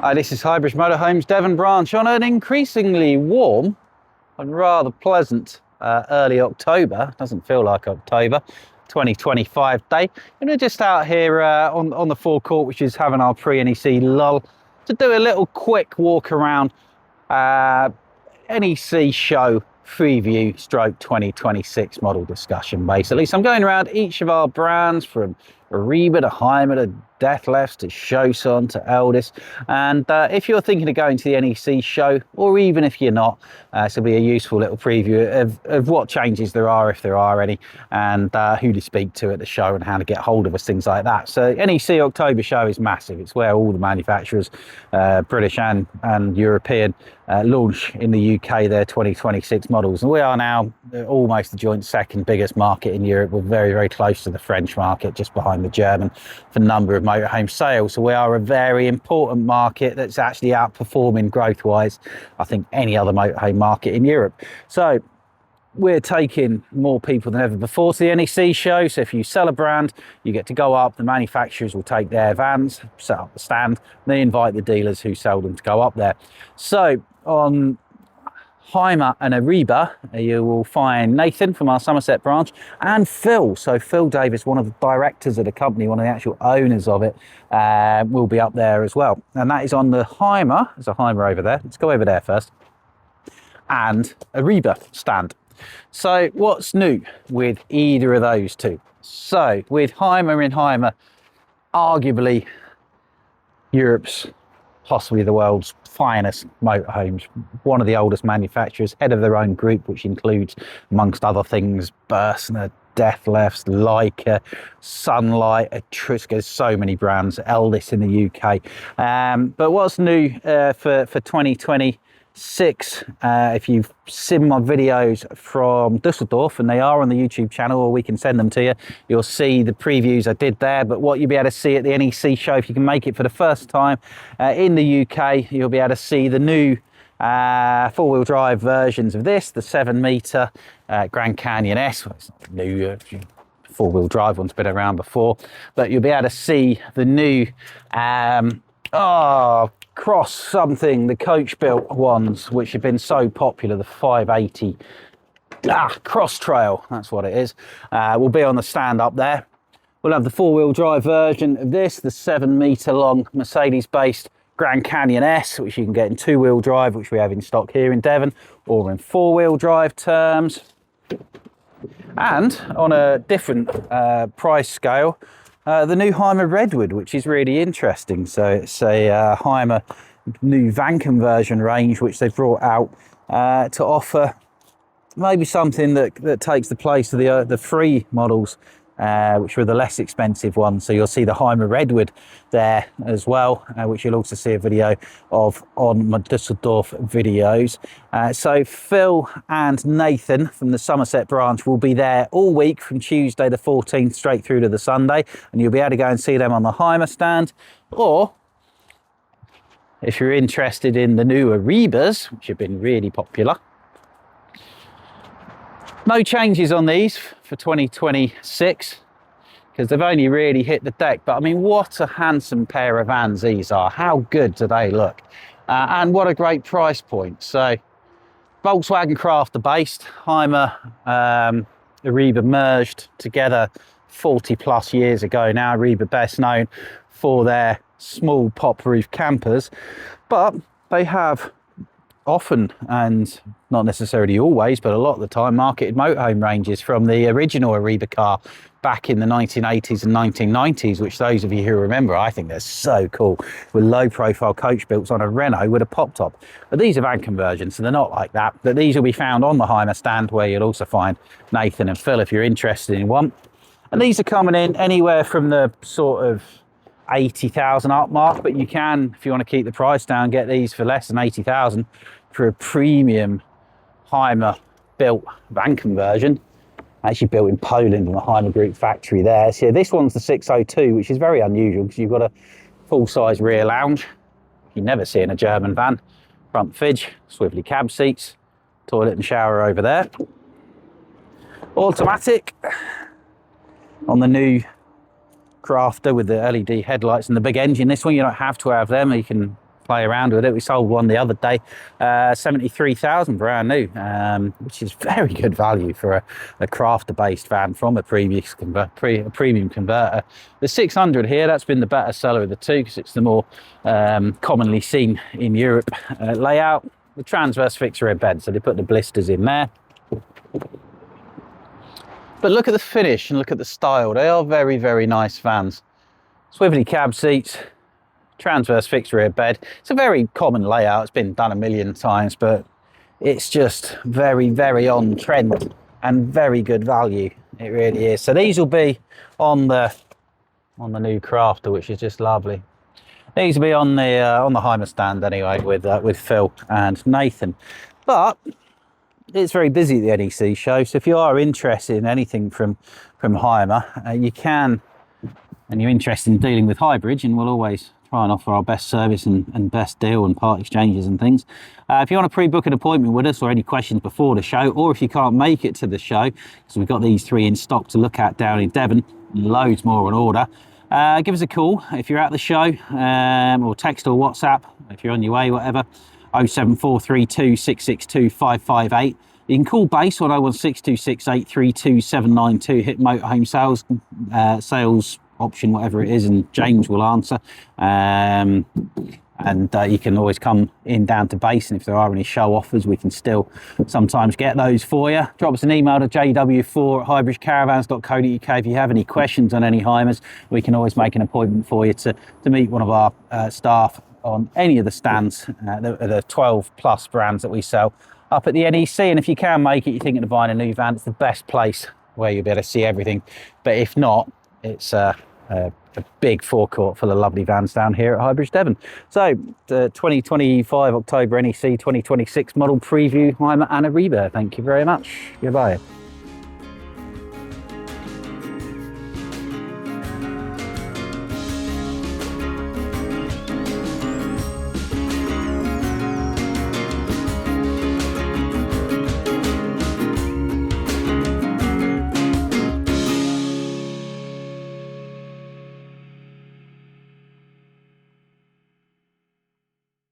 Hi, this is Highbridge Motorhome's Devon branch on an increasingly warm and rather pleasant early October. Doesn't feel like October, 2025 day. And we're just out here on the forecourt, which is having our pre-NEC lull, to do a little quick walk around NEC show preview stroke 2026 model discussion, basically. So I'm going around each of our brands, from Eriba to Hymer to Deathlefts to Showson to Eldest, and if you're thinking of going to the NEC show, or even if you're not, this will be a useful little preview of what changes there are, if there are any, and who to speak to at the show and how to get hold of us, things like that. So NEC October show is massive. It's where all the manufacturers, British and European, launch in the UK their 2026 models, and we are now almost the joint second biggest market in Europe. We're very, very close to the French market, just behind the German for number of motorhome sales. So we are a very important market that's actually outperforming growth wise, I think, any other motorhome market in Europe. So we're taking more people than ever before to the NEC show. So if you sell a brand, you get to go up, the manufacturers will take their vans, set up the stand, and they invite the dealers who sell them to go up there. So on Hymer and Eriba, you will find Nathan from our Somerset branch and Phil. So Phil Davis, one of the directors of the company, one of the actual owners of it, will be up there as well. And that is on the Hymer. There's a Hymer over there. Let's go over there first. And Eriba stand. So what's new with either of those two? So with Hymer in Hymer, arguably Europe's, possibly the world's finest motorhomes, one of the oldest manufacturers, head of their own group, which includes, amongst other things, Bursner, Deathlefts, Leica, Sunlight, Etrusca, so many brands, Eldest in the UK. But what's new for 2026, if you've seen my videos from Dusseldorf, and they are on the YouTube channel, or we can send them to you, you'll see the previews I did there. But what you'll be able to see at the NEC show, if you can make it for the first time in the UK, you'll be able to see the new four-wheel drive versions of this, the 7-metre Grand Canyon S. Well, it's not new, four-wheel drive one's been around before, but you'll be able to see the new cross something, the coach built ones, which have been so popular, the 580 cross trail, that's what it is, will be on the stand up there. We'll have the four-wheel drive version of this, the 7-metre long Mercedes based Grand Canyon S, which you can get in two-wheel drive, which we have in stock here in Devon, or in four-wheel drive terms. And on a different price scale, the new Hymer Redwood, which is really interesting. So it's a Hymer new van conversion range, which they've brought out to offer maybe something that takes the place of the free models, which were the less expensive ones. So you'll see the Hymer Redwood there as well, which you'll also see a video of on my Dusseldorf videos. So Phil and Nathan from the Somerset branch will be there all week from Tuesday the 14th straight through to the Sunday, and you'll be able to go and see them on the Hymer stand. Or if you're interested in the new Eribas, which have been really popular, no changes on these for 2026 because they've only really hit the deck. But I mean, what a handsome pair of vans these are. How good do they look? And what a great price point. So Volkswagen Crafter based, Hymer, Eriba merged together 40 plus years ago now. Eriba best known for their small pop roof campers, but they have often, and not necessarily always, but a lot of the time, marketed motorhome ranges from the original Eriba car back in the 1980s and 1990s, which those of you who remember, I think they're so cool, with low profile coach builts on a Renault with a pop top. But these are van conversions, so they're not like that. But these will be found on the Hymer stand, where you'll also find Nathan and Phil if you're interested in one. And these are coming in anywhere from the sort of 80,000 up mark, but you can, if you want to keep the price down, get these for less than 80,000 for a premium Hymer built van conversion, actually built in Poland in the Hymer Group factory there. So yeah, this one's the 602, which is very unusual because you've got a full-size rear lounge. You never see in a German van. Front fridge, swivelly cab seats, toilet and shower over there. Automatic on the new Crafter with the LED headlights and the big engine. This one you don't have to have them. You can play around with it. We sold one the other day, 73,000 brand new, which is very good value for a crafter-based van from a premium converter. The 600 here, that's been the better seller of the two because it's the more commonly seen in Europe layout. The transverse fixed rear bed, so they put the blisters in there. But look at the finish and look at the style. They are very, very nice vans. Swivelly cab seats, transverse fixed rear bed. It's a very common layout. It's been done a million times, but it's just very, very on trend and very good value. It really is. So these will be on the new Crafter, which is just lovely. These will be on the Hymer stand anyway with Phil and Nathan. But it's very busy at the NEC show, so if you are interested in anything from Hymer, you can, and you're interested in dealing with Highbridge, and we'll always try and offer our best service and best deal and part exchanges and things. If you want to pre-book an appointment with us or any questions before the show, or if you can't make it to the show, because we've got these 3 in stock to look at down in Devon, loads more on order, give us a call if you're at the show, or text or WhatsApp if you're on your way, whatever. 07432 662 558. You can call base on 01626 832 792. Hit Motorhome sales option, whatever it is, and James will answer. And you can always come in down to base, and if there are any show offers, we can still sometimes get those for you. Drop us an email to jw4@highbridgecaravans.co.uk if you have any questions on any Hymers. We can always make an appointment for you to meet one of our staff on any of the stands, the 12 plus brands that we sell up at the NEC. And if you can make it, you're thinking of buying a new van, it's the best place where you'll be able to see everything. But if not, it's a big forecourt full of lovely vans down here at Highbridge Devon. So the 2025 October NEC 2026 model preview, Hymer and Eriba. Thank you very much. Goodbye.